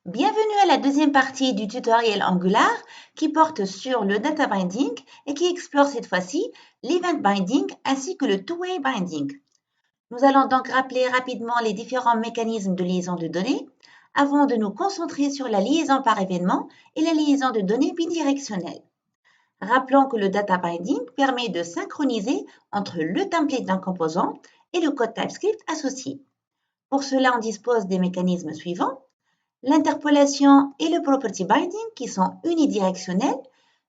Bienvenue à la deuxième partie du tutoriel Angular qui porte sur le data binding et qui explore cette fois-ci l'event binding ainsi que le two-way binding. Nous allons donc rappeler rapidement les différents mécanismes de liaison de données avant de nous concentrer sur la liaison par événement et la liaison de données bidirectionnelle. Rappelons que le data binding permet de synchroniser entre le template d'un composant et le code TypeScript associé. Pour cela, on dispose des mécanismes suivants: l'interpolation et le property binding qui sont unidirectionnels,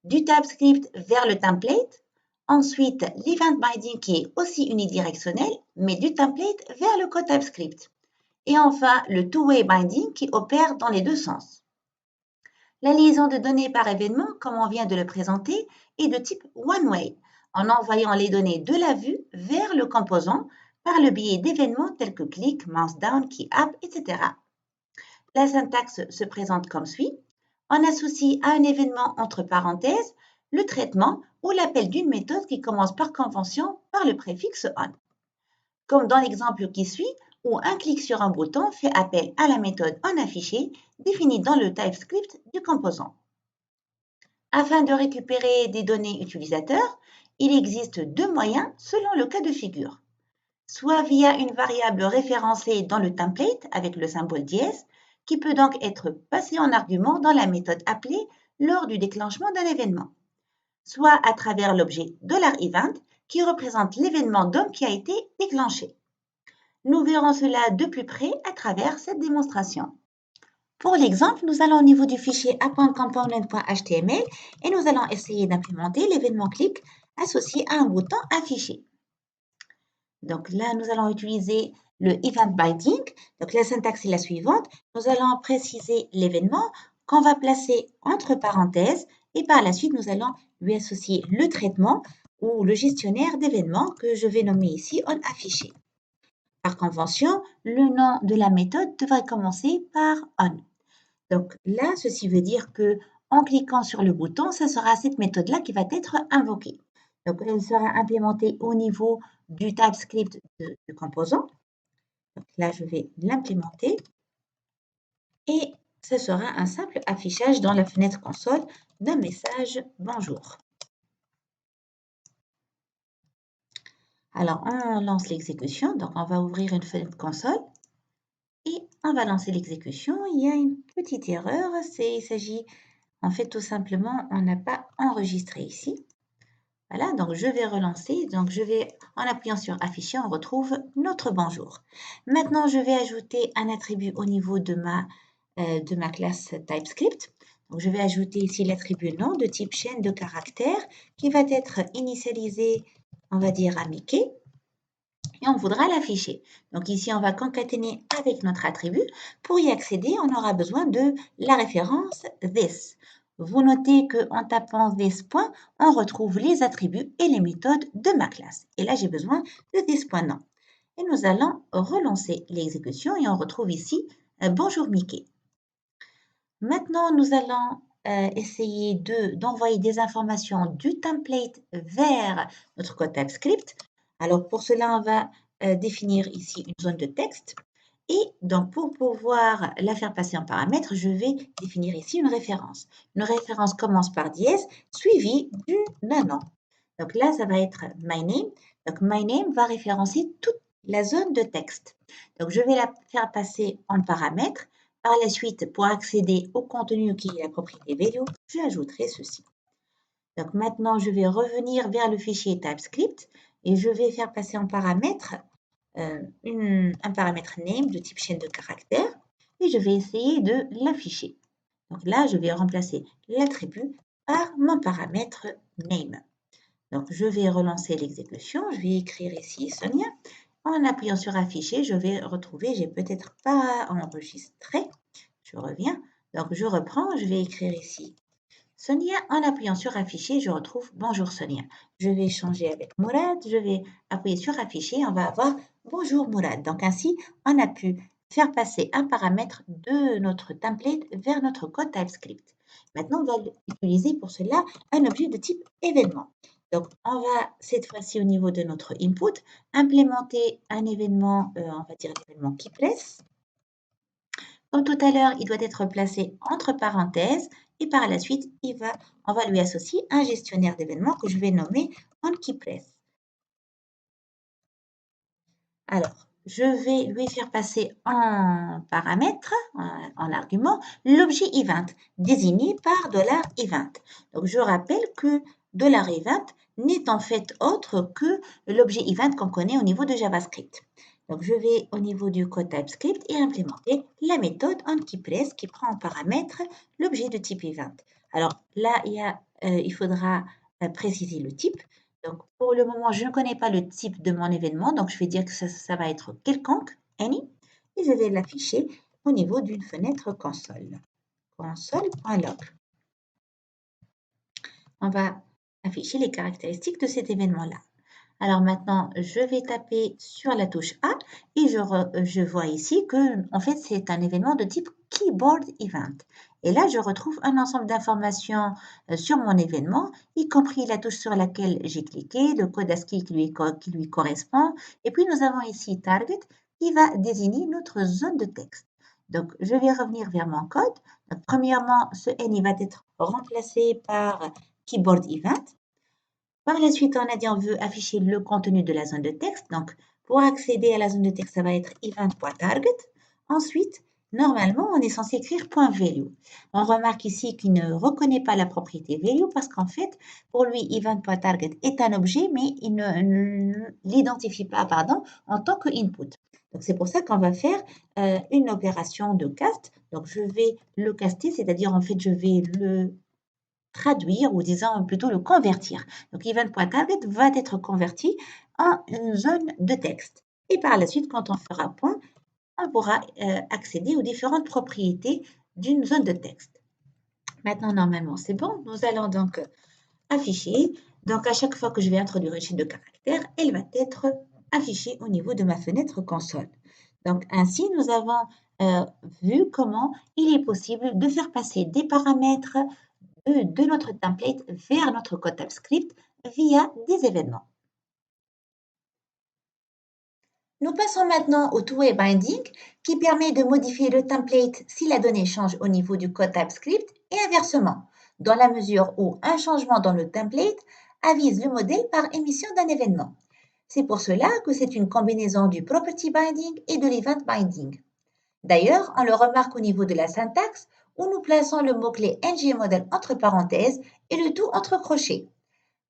du TypeScript vers le template. Ensuite, l'event binding qui est aussi unidirectionnel, mais du template vers le code TypeScript. Et enfin, le two-way binding qui opère dans les deux sens. La liaison de données par événement, comme on vient de le présenter, est de type one-way, en envoyant les données de la vue vers le composant par le biais d'événements tels que click, mouse down, key up, etc. La syntaxe se présente comme suit. On associe à un événement entre parenthèses le traitement ou l'appel d'une méthode qui commence par convention par le préfixe on. Comme dans l'exemple qui suit, où un clic sur un bouton fait appel à la méthode onAffiché définie dans le TypeScript du composant. Afin de récupérer des données utilisateurs, il existe deux moyens selon le cas de figure. Soit via une variable référencée dans le template avec le symbole dièse, qui peut donc être passé en argument dans la méthode appelée lors du déclenchement d'un événement, soit à travers l'objet $event qui représente l'événement DOM qui a été déclenché. Nous verrons cela de plus près à travers cette démonstration. Pour l'exemple, nous allons au niveau du fichier app.component.html et nous allons essayer d'implémenter l'événement click associé à un bouton affiché. Donc là, nous allons utiliser le event binding. Donc la syntaxe est la suivante. Nous allons préciser l'événement qu'on va placer entre parenthèses et par la suite, nous allons lui associer le traitement ou le gestionnaire d'événements que je vais nommer ici onAffiché. Par convention, le nom de la méthode devrait commencer par on. Donc là, ceci veut dire que en cliquant sur le bouton, ce sera cette méthode-là qui va être invoquée. Donc elle sera implémentée au niveau du TypeScript du composant. Donc là, je vais l'implémenter et ce sera un simple affichage dans la fenêtre console d'un message bonjour. Alors, on lance l'exécution. Donc, on va ouvrir une fenêtre console et on va lancer l'exécution. Il y a une petite erreur. Il s'agit, en fait, tout simplement, on n'a pas enregistré ici. Voilà, donc je vais relancer. Donc, en appuyant sur afficher, on retrouve notre bonjour. Maintenant, je vais ajouter un attribut au niveau de ma classe TypeScript. Donc, je vais ajouter ici l'attribut nom de type chaîne de caractères qui va être initialisé, on va dire, à Mickey. Et on voudra l'afficher. Donc ici, on va concaténer avec notre attribut. Pour y accéder, on aura besoin de la référence this. Vous notez qu'en tapant this point, on retrouve les attributs et les méthodes de ma classe. Et là, j'ai besoin de this.nom. Et nous allons relancer l'exécution et on retrouve ici bonjour Mickey. Maintenant, nous allons essayer d'envoyer des informations du template vers notre code TypeScript. Alors, pour cela, on va définir ici une zone de texte. Et donc, pour pouvoir la faire passer en paramètre, je vais définir ici une référence. Une référence commence par dièse, suivie du nom. Donc là, ça va être my name. Donc, my name va référencer toute la zone de texte. Donc, je vais la faire passer en paramètre. Par la suite, pour accéder au contenu qui est la propriété value, j'ajouterai ceci. Donc maintenant, je vais revenir vers le fichier TypeScript et je vais faire passer en paramètre un paramètre name de type chaîne de caractères et je vais essayer de l'afficher. Donc là, je vais remplacer l'attribut par mon paramètre name. Donc je vais relancer l'exécution, je vais écrire ici Sonia. En appuyant sur afficher, je vais retrouver, j'ai peut-être pas enregistré. Je reviens. Donc, je reprends. Je vais écrire ici Sonia. En appuyant sur afficher, je retrouve bonjour Sonia. Je vais changer avec Mourad. Je vais appuyer sur afficher. On va avoir bonjour Mourad. Donc, ainsi, on a pu faire passer un paramètre de notre template vers notre code TypeScript. Maintenant, on va utiliser pour cela un objet de type événement. Donc, on va cette fois-ci au niveau de notre input implémenter un événement, on va dire l'événement KeyPress. Comme tout à l'heure, il doit être placé entre parenthèses et par la suite, on va lui associer un gestionnaire d'événements que je vais nommer OnKeyPress. Alors, je vais lui faire passer en paramètre, en argument, l'objet event désigné par $event. Donc, je rappelle que $event n'est en fait autre que l'objet event qu'on connaît au niveau de JavaScript. Donc, je vais au niveau du code TypeScript et implémenter la méthode OnKeyPress qui prend en paramètre l'objet de type event. Alors là, il faudra préciser le type. Donc, pour le moment, je ne connais pas le type de mon événement, donc je vais dire que ça va être quelconque, any, et je vais l'afficher au niveau d'une fenêtre console. Console.log. On va afficher les caractéristiques de cet événement-là. Alors maintenant, je vais taper sur la touche A et je vois ici que en fait, c'est un événement de type Keyboard Event. Et là, je retrouve un ensemble d'informations sur mon événement, y compris la touche sur laquelle j'ai cliqué, le code ASCII qui lui correspond. Et puis, nous avons ici Target qui va désigner notre zone de texte. Donc, je vais revenir vers mon code. Donc, premièrement, ce N va être remplacé par Keyboard Event. Par la suite, on a dit on veut afficher le contenu de la zone de texte. Donc, pour accéder à la zone de texte, ça va être event.target. Ensuite, normalement, on est censé écrire .value. On remarque ici qu'il ne reconnaît pas la propriété value parce qu'en fait, pour lui, event.target est un objet, mais il ne l'identifie pas en tant que input. Donc, c'est pour ça qu'on va faire une opération de cast. Donc, je vais le caster, c'est-à-dire en fait, je vais le traduire ou disons plutôt le convertir. Donc event.target va être converti en une zone de texte. Et par la suite, quand on fera point, on pourra accéder aux différentes propriétés d'une zone de texte. Maintenant, normalement, c'est bon. Nous allons donc afficher. Donc, à chaque fois que je vais introduire une chaîne de caractères, elle va être affichée au niveau de ma fenêtre console. Donc, ainsi, nous avons vu comment il est possible de faire passer des paramètres de notre template vers notre code TypeScript via des événements. Nous passons maintenant au two-way binding qui permet de modifier le template si la donnée change au niveau du code TypeScript et inversement, dans la mesure où un changement dans le template avise le modèle par émission d'un événement. C'est pour cela que c'est une combinaison du property binding et de l'event binding. D'ailleurs, on le remarque au niveau de la syntaxe où nous plaçons le mot-clé ngModel entre parenthèses et le tout entre crochets.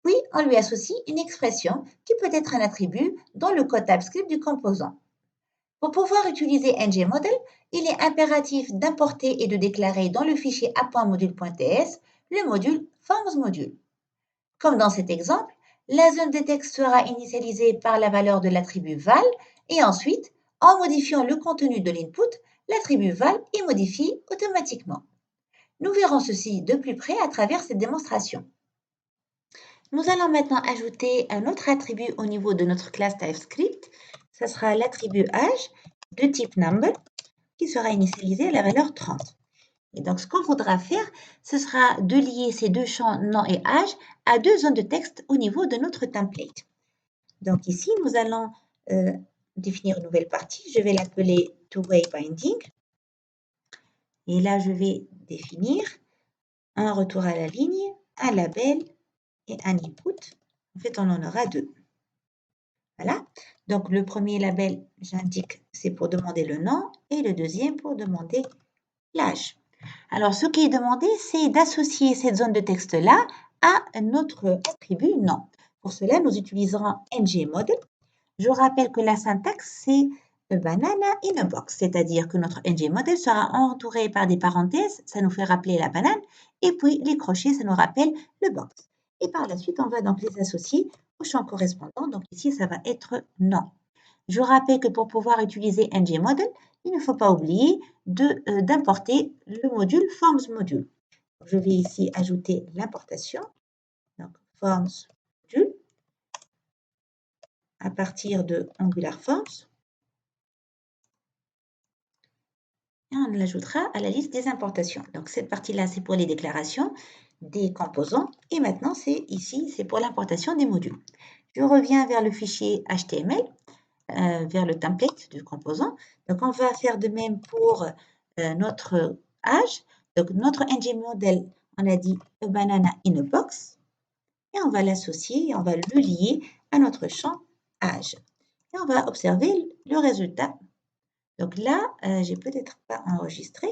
Puis, on lui associe une expression qui peut être un attribut dans le code TypeScript du composant. Pour pouvoir utiliser ngModel, il est impératif d'importer et de déclarer dans le fichier a.module.ts le module FormsModule. Comme dans cet exemple, la zone de texte sera initialisée par la valeur de l'attribut val et ensuite, en modifiant le contenu de l'input, l'attribut val est modifié automatiquement. Nous verrons ceci de plus près à travers cette démonstration. Nous allons maintenant ajouter un autre attribut au niveau de notre classe TypeScript. Ce sera l'attribut âge de type number qui sera initialisé à la valeur 30. Et donc, ce qu'on voudra faire, ce sera de lier ces deux champs nom et âge à deux zones de texte au niveau de notre template. Donc ici, nous allons définir une nouvelle partie. Je vais l'appeler two-way binding. Et là, je vais définir un retour à la ligne, un label et un input. En fait, on en aura deux. Voilà. Donc, le premier label, j'indique, c'est pour demander le nom et le deuxième pour demander l'âge. Alors, ce qui est demandé, c'est d'associer cette zone de texte-là à notre attribut nom. Pour cela, nous utiliserons ngModel. Je rappelle que la syntaxe, c'est a banana in a box, c'est-à-dire que notre ngModel sera entouré par des parenthèses, ça nous fait rappeler la banane, et puis les crochets, ça nous rappelle le box. Et par la suite, on va donc les associer au champ correspondant. Donc ici, ça va être nom. Je rappelle que pour pouvoir utiliser ngModel, il ne faut pas oublier d'importer le module FormsModule. Je vais ici ajouter l'importation, donc FormsModule, à partir de AngularForms. Et on l'ajoutera à la liste des importations. Donc cette partie-là, c'est pour les déclarations des composants. Et maintenant, ici, c'est pour l'importation des modules. Je reviens vers le fichier HTML. Vers le template du composant. Donc, on va faire de même pour notre âge. Donc, notre ng model, on a dit a banana in a box. Et on va l'associer et on va le lier à notre champ âge. Et on va observer le résultat. Donc là, j'ai peut-être pas enregistré.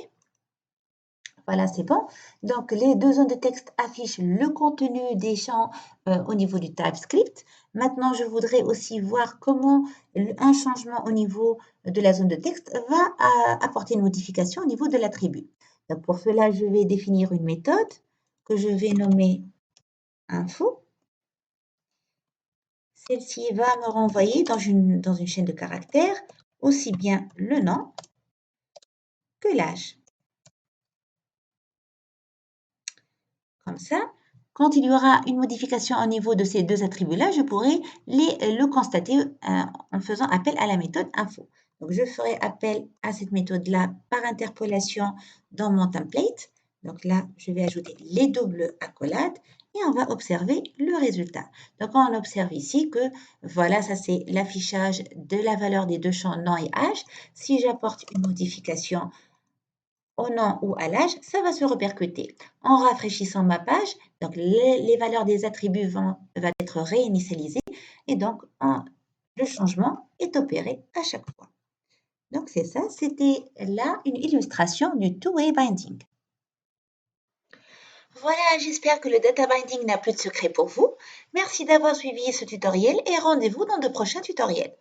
Voilà, c'est bon. Donc, les deux zones de texte affichent le contenu des champs au niveau du TypeScript. Maintenant, je voudrais aussi voir comment un changement au niveau de la zone de texte va apporter une modification au niveau de l'attribut. Donc, pour cela, je vais définir une méthode que je vais nommer info. Celle-ci va me renvoyer dans une chaîne de caractères aussi bien le nom que l'âge. Comme ça, quand il y aura une modification au niveau de ces deux attributs-là, je pourrai le constater en faisant appel à la méthode info. Donc, je ferai appel à cette méthode-là par interpolation dans mon template. Donc là, je vais ajouter les doubles accolades et on va observer le résultat. Donc, on observe ici que voilà, ça c'est l'affichage de la valeur des deux champs nom et âge. Si j'apporte une modification au nom ou à l'âge, ça va se répercuter. En rafraîchissant ma page, donc les valeurs des attributs vont être réinitialisées et donc le changement est opéré à chaque fois. Donc c'est ça, c'était là une illustration du two-way binding. Voilà, j'espère que le data binding n'a plus de secret pour vous. Merci d'avoir suivi ce tutoriel et rendez-vous dans de prochains tutoriels.